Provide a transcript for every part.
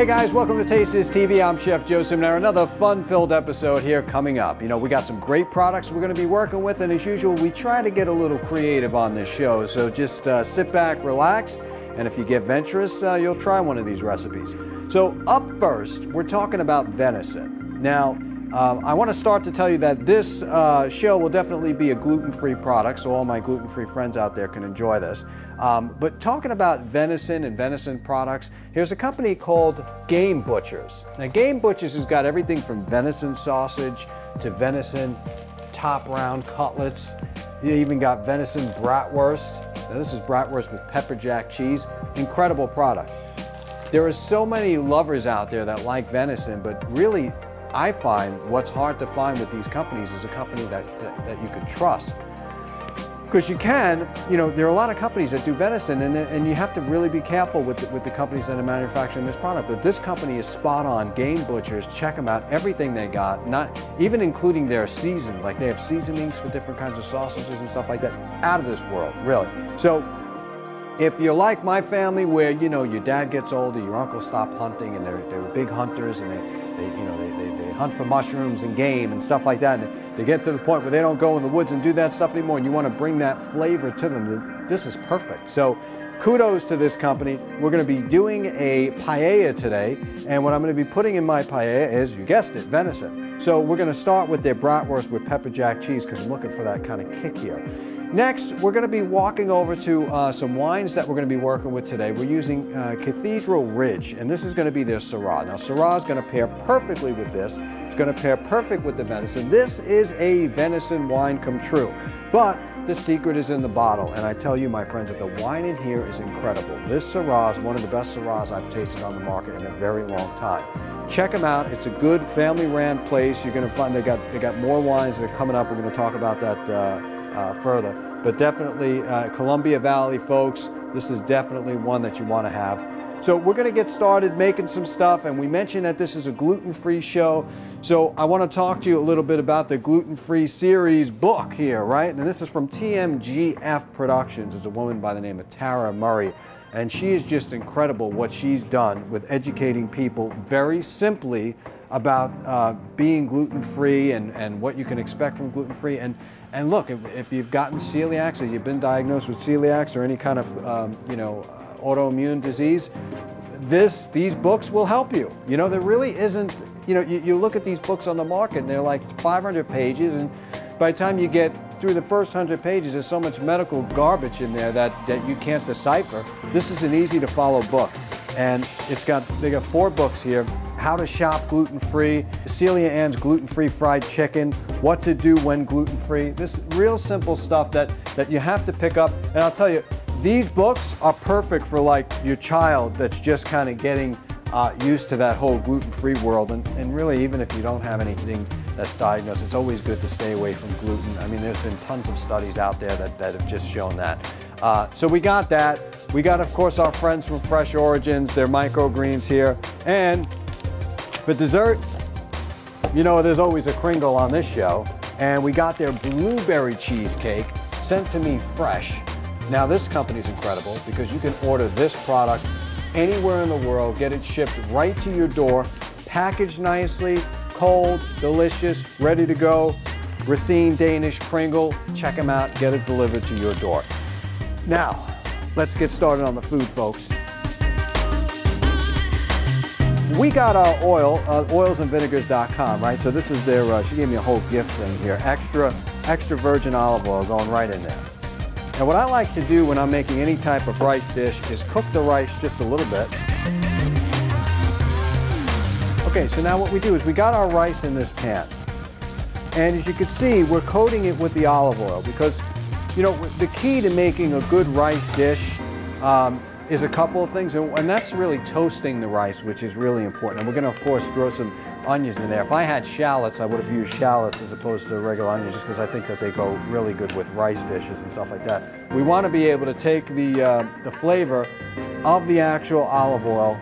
Hey guys, welcome to Taste Is TV. I'm Chef Joe Ciminera. Another fun-filled episode here coming up. You know, we got some great products we're going to be working with, and as usual, we try to get a little creative on this show. So just sit back, relax, and if you get venturous, you'll try one of these recipes. So up first, we're talking about venison. Now, I want to start to tell you that this show will definitely be a gluten-free product, so all my gluten-free friends out there can enjoy this. But talking about venison and venison products, here's a company called Game Butchers. Now, Game Butchers has got everything from venison sausage to venison top round cutlets. You even got venison bratwurst. Now, this is bratwurst with pepper jack cheese. Incredible product. There are so many lovers out there that like venison, but really, I find what's hard to find with these companies is a company that you can trust. Because you can, you know, there are a lot of companies that do venison, and you have to really be careful with the companies that are manufacturing this product. But this company is spot on. Game Butchers, check them out. Everything they got, not even including their season. Like they have seasonings for different kinds of sausages and stuff like that. Out of this world, really. So if you're like my family, where you know your dad gets older, your uncle stopped hunting, and they're big hunters, and they hunt for mushrooms and game and stuff like that, and they get to the point where they don't go in the woods and do that stuff anymore, and you want to bring that flavor to them, this is perfect. So kudos to this company. We're going to be doing a paella today, and what I'm going to be putting in my paella is, you guessed it, venison. So we're going to start with their bratwurst with pepper jack cheese, because I'm looking for that kind of kick here. Next, we're going to be walking over to some wines that we're going to be working with today. We're using Cathedral Ridge, and this is going to be their Syrah. Now, Syrah is going to pair perfectly with this. It's going to pair perfect with the venison. This is a venison wine come true, but the secret is in the bottle. And I tell you, my friends, that the wine in here is incredible. This Syrah is one of the best Syrahs I've tasted on the market in a very long time. Check them out. It's a good family-ran place. You're going to find they got more wines that are coming up. We're going to talk about that further, but definitely Columbia Valley folks, this is definitely one that you want to have. So we're going to get started making some stuff, and we mentioned that this is a gluten-free show, so I want to talk to you a little bit about the gluten-free series book here, right? And this is from TMGF Productions. It's a woman by the name of Tara Murray, and she is just incredible what she's done with educating people very simply about being gluten-free and what you can expect from gluten-free. And look, if you've gotten celiacs, or you've been diagnosed with celiacs or any kind of autoimmune disease, these books will help you. You know, there really isn't, you know, you look at these books on the market and they're like 500 pages, and by the time you get through the first 100 pages, there's so much medical garbage in there that you can't decipher. This is an easy to follow book, and they got 4 books here. How to shop gluten-free, Celia Ann's gluten-free fried chicken, what to do when gluten-free. This real simple stuff that you have to pick up. And I'll tell you, these books are perfect for like your child that's just kind of getting used to that whole gluten-free world. And really, even if you don't have anything that's diagnosed, it's always good to stay away from gluten. I mean, there's been tons of studies out there that have just shown that. So we got that. We got, of course, our friends from Fresh Origins, their microgreens here. And for dessert, you know, there's always a Kringle on this show, and we got their blueberry cheesecake sent to me fresh. Now, this company's incredible because you can order this product anywhere in the world, get it shipped right to your door, packaged nicely, cold, delicious, ready to go. Racine Danish Kringle, check them out, get it delivered to your door. Now, let's get started on the food, folks. We got our oil, oilsandvinegars.com, right? So this is their, she gave me a whole gift thing here, extra virgin olive oil going right in there. And what I like to do when I'm making any type of rice dish is cook the rice just a little bit. Okay, so now what we do is we got our rice in this pan. And as you can see, we're coating it with the olive oil because, you know, the key to making a good rice dish is a couple of things, and that's really toasting the rice, which is really important. And we're going to, of course, throw some onions in there. If I had shallots, I would have used shallots as opposed to regular onions, just because I think that they go really good with rice dishes and stuff like that. We want to be able to take the flavor of the actual olive oil,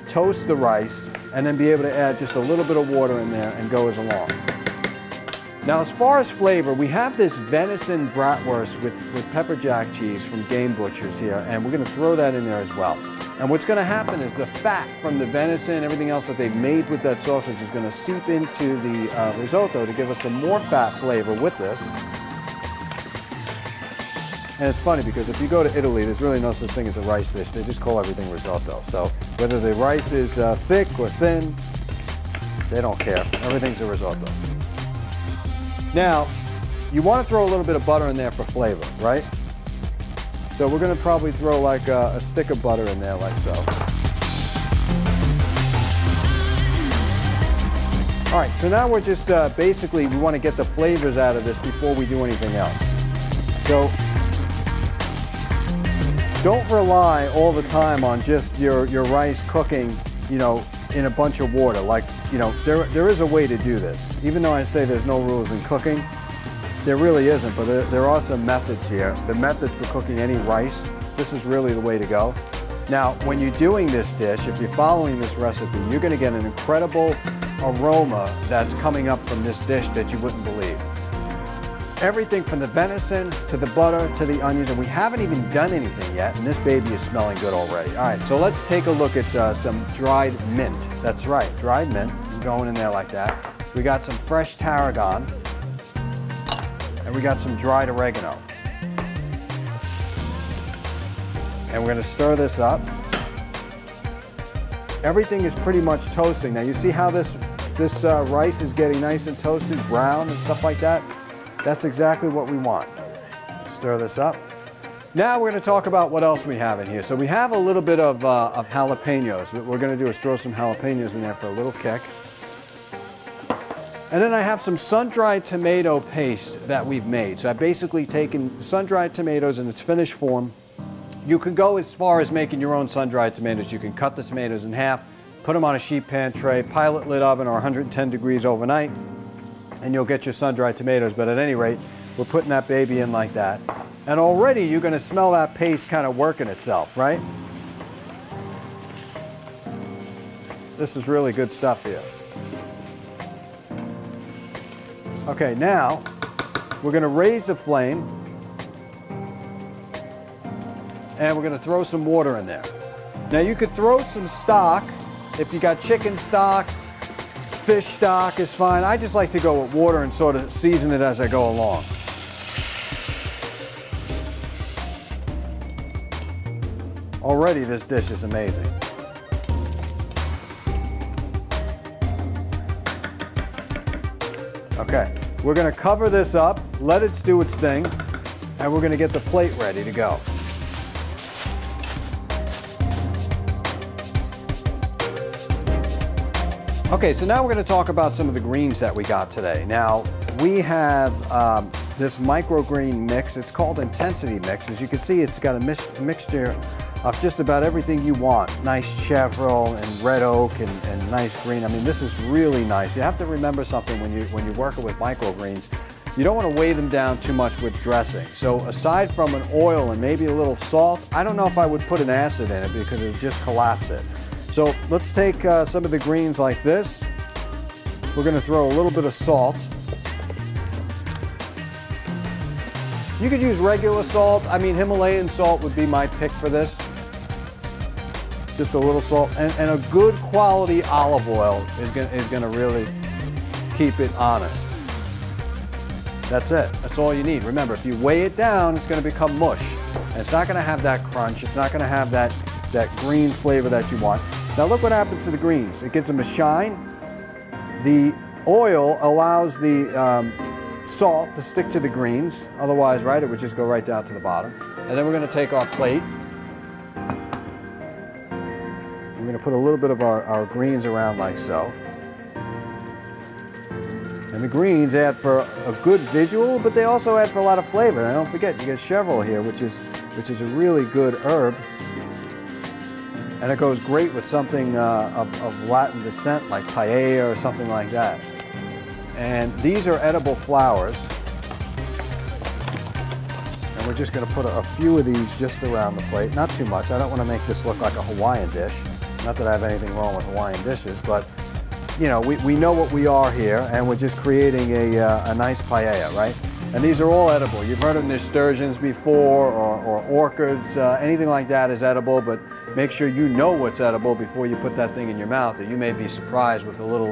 toast the rice, and then be able to add just a little bit of water in there and go as along. Now, as far as flavor, we have this venison bratwurst with pepper jack cheese from Game Butchers here, and we're going to throw that in there as well. And what's going to happen is the fat from the venison, everything else that they've made with that sausage is going to seep into the risotto to give us some more fat flavor with this. And it's funny because if you go to Italy, there's really no such thing as a rice dish. They just call everything risotto. So whether the rice is thick or thin, they don't care. Everything's a risotto. Now, you want to throw a little bit of butter in there for flavor, right? So we're going to probably throw like a stick of butter in there like so. All right, so now we're just basically, we want to get the flavors out of this before we do anything else. So don't rely all the time on just your rice cooking, you know, in a bunch of water. Like, you know, there is a way to do this. Even though I say there's no rules in cooking, there really isn't, but there are some methods here. The method for cooking any rice, this is really the way to go. Now, when you're doing this dish, if you're following this recipe, you're gonna get an incredible aroma that's coming up from this dish that you wouldn't believe. Everything from the venison to the butter to the onions, and we haven't even done anything yet, and this baby is smelling good already. All right, so let's take a look at some dried mint. That's right, dried mint, going in there like that. We got some fresh tarragon, and we got some dried oregano. And we're gonna stir this up. Everything is pretty much toasting. Now you see how this rice is getting nice and toasted, brown and stuff like that? That's exactly what we want. Stir this up. Now we're going to talk about what else we have in here. So we have a little bit of jalapenos. What we're going to do is throw some jalapenos in there for a little kick. And then I have some sun-dried tomato paste that we've made. So I've basically taken sun-dried tomatoes in its finished form. You can go as far as making your own sun-dried tomatoes. You can cut the tomatoes in half, put them on a sheet pan tray, pilot lid oven or 110 degrees overnight, and you'll get your sun-dried tomatoes. But at any rate, we're putting that baby in like that. And already you're going to smell that paste kind of working itself, right? This is really good stuff here. Okay, now we're going to raise the flame and we're going to throw some water in there. Now you could throw some stock. If you got chicken stock, fish stock is fine. I just like to go with water and sort of season it as I go along. Already this dish is amazing. Okay, we're going to cover this up, let it do its thing, and we're going to get the plate ready to go. Okay, so now we're going to talk about some of the greens that we got today. Now, we have this microgreen mix. It's called Intensity Mix. As you can see, it's got a mixture of just about everything you want. Nice chevrolet and red oak and nice green. I mean, this is really nice. You have to remember something when you're working with microgreens. You don't want to weigh them down too much with dressing. So aside from an oil and maybe a little salt, I don't know if I would put an acid in it because it would just collapse it. So let's take some of the greens like this. We're going to throw a little bit of salt. You could use regular salt. I mean, Himalayan salt would be my pick for this. Just a little salt. And a good quality olive oil is going to really keep it honest. That's it. That's all you need. Remember, if you weigh it down, it's going to become mush. And it's not going to have that crunch. It's not going to have that green flavor that you want. Now look what happens to the greens. It gives them a shine. The oil allows the salt to stick to the greens. Otherwise, right, it would just go right down to the bottom. And then we're going to take our plate. We're going to put a little bit of our greens around like so. And the greens add for a good visual, but they also add for a lot of flavor. And don't forget, you get chevrolet here, which is a really good herb. And it goes great with something of Latin descent, like paella or something like that. And these are edible flowers. And we're just going to put a few of these just around the plate. Not too much. I don't want to make this look like a Hawaiian dish. Not that I have anything wrong with Hawaiian dishes, but you know, we know what we are here, and we're just creating a nice paella, right? And these are all edible. You've heard of nasturtiums before, or orchids. Anything like that is edible, but make sure you know what's edible before you put that thing in your mouth, or you may be surprised with a little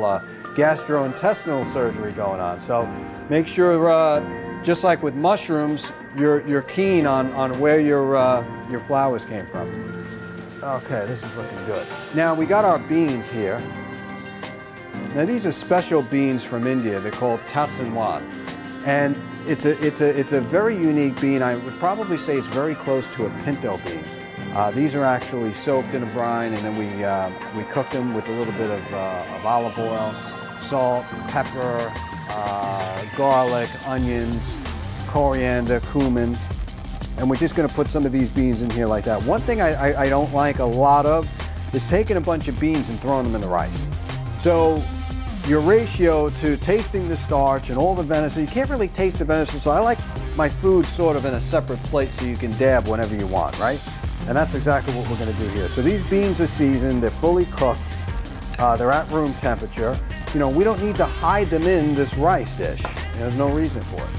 gastrointestinal surgery going on. So make sure, just like with mushrooms, you're keen on where your flowers came from. Okay, this is looking good. Now we got our beans here. Now these are special beans from India. They're called tatsanwan, and it's a very unique bean. I would probably say it's very close to a pinto bean. These are actually soaked in a brine, and then we cook them with a little bit of olive oil, salt, pepper, garlic, onions, coriander, cumin, and we're just going to put some of these beans in here like that. One thing I don't like a lot of is taking a bunch of beans and throwing them in the rice. So your ratio to tasting the starch and all the venison, you can't really taste the venison, so I like my food sort of in a separate plate so you can dab whenever you want, right? And that's exactly what we're going to do here. So these beans are seasoned, they're fully cooked, they're at room temperature. You know, we don't need to hide them in this rice dish. There's no reason for it.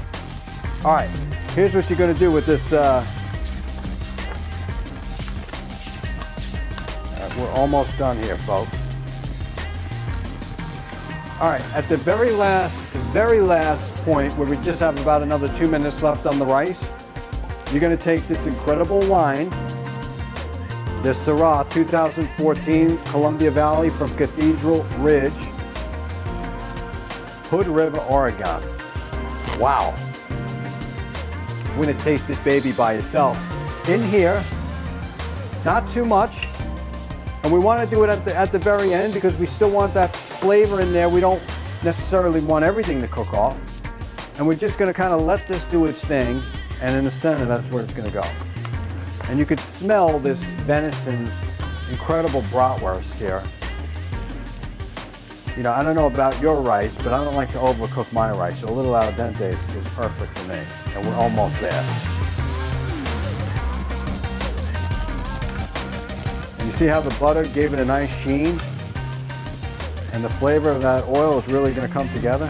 All right, here's what you're going to do with this. We're almost done here, folks. All right, at the very last point, where we just have about another 2 minutes left on the rice, you're going to take this incredible wine, this Syrah 2014 Columbia Valley from Cathedral Ridge, Hood River, Oregon. Wow. We're going to taste this baby by itself. In here, not too much. And we want to do it at the very end because we still want that flavor in there. We don't necessarily want everything to cook off. And we're just going to kind of let this do its thing. And in the center, that's where it's going to go. And you could smell this venison, incredible bratwurst here. You know, I don't know about your rice, but I don't like to overcook my rice. So a little al dente is perfect for me. And we're almost there. You see how the butter gave it a nice sheen? And the flavor of that oil is really going to come together.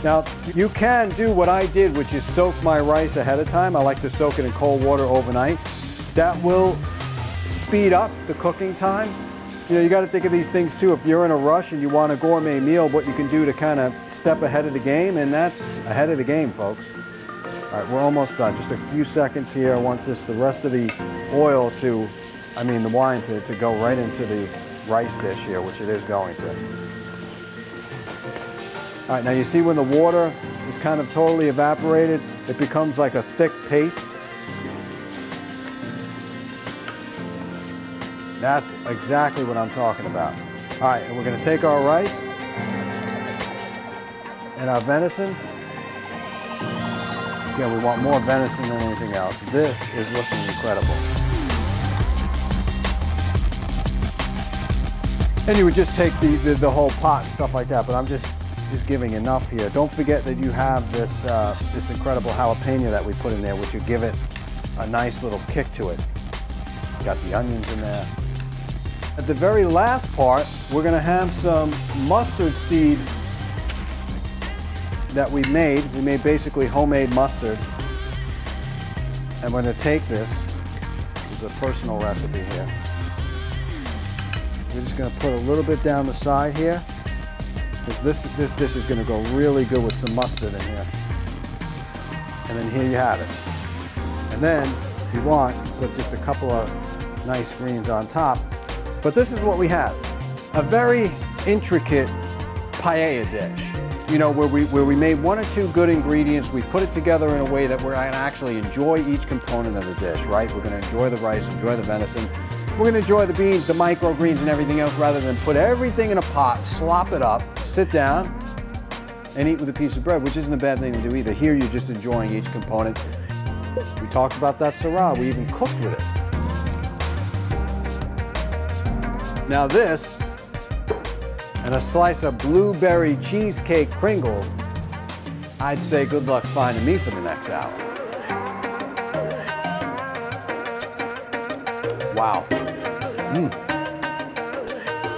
Now, you can do what I did, which is soak my rice ahead of time. I like to soak it in cold water overnight. That will speed up the cooking time. You know, you got to think of these things too. If you're in a rush and you want a gourmet meal, what you can do to kind of step ahead of the game, and that's ahead of the game, folks. All right, we're almost done. Just a few seconds here. I want the rest of the oil the wine to go right into the rice dish here, which it is going to. All right, now you see when the water is kind of totally evaporated, it becomes like a thick paste. That's exactly what I'm talking about. All right, and we're going to take our rice and our venison. Yeah, we want more venison than anything else. This is looking incredible. And you would just take the whole pot and stuff like that, but I'm just giving enough here. Don't forget that you have this, this incredible jalapeno that we put in there, which will give it a nice little kick to it. Got the onions in there. At the very last part, we're going to have some mustard seed that we made. We made basically homemade mustard. And we're going to take this. This is a personal recipe here. We're just going to put a little bit down the side here, because this dish is going to go really good with some mustard in here. And then here you have it. And then, if you want, put just a couple of nice greens on top. But this is what we have. A very intricate paella dish. You know, where we made one or two good ingredients, we put it together in a way that we're going to actually enjoy each component of the dish, right? We're going to enjoy the rice, enjoy the venison. We're going to enjoy the beans, the microgreens, and everything else, rather than put everything in a pot, slop it up, sit down, and eat with a piece of bread, which isn't a bad thing to do either. Here, you're just enjoying each component. We talked about that Syrah. We even cooked with it. Now this, and a slice of blueberry cheesecake kringle, I'd say good luck finding me for the next hour. Wow.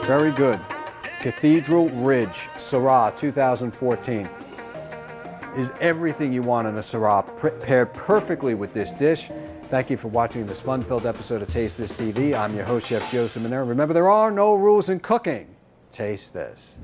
Very good. Cathedral Ridge Syrah 2014 is everything you want in a Syrah, paired perfectly with this dish. Thank you for watching this fun-filled episode of Taste This TV. I'm your host, Chef Joe Ciminera. Remember, there are no rules in cooking. Taste this.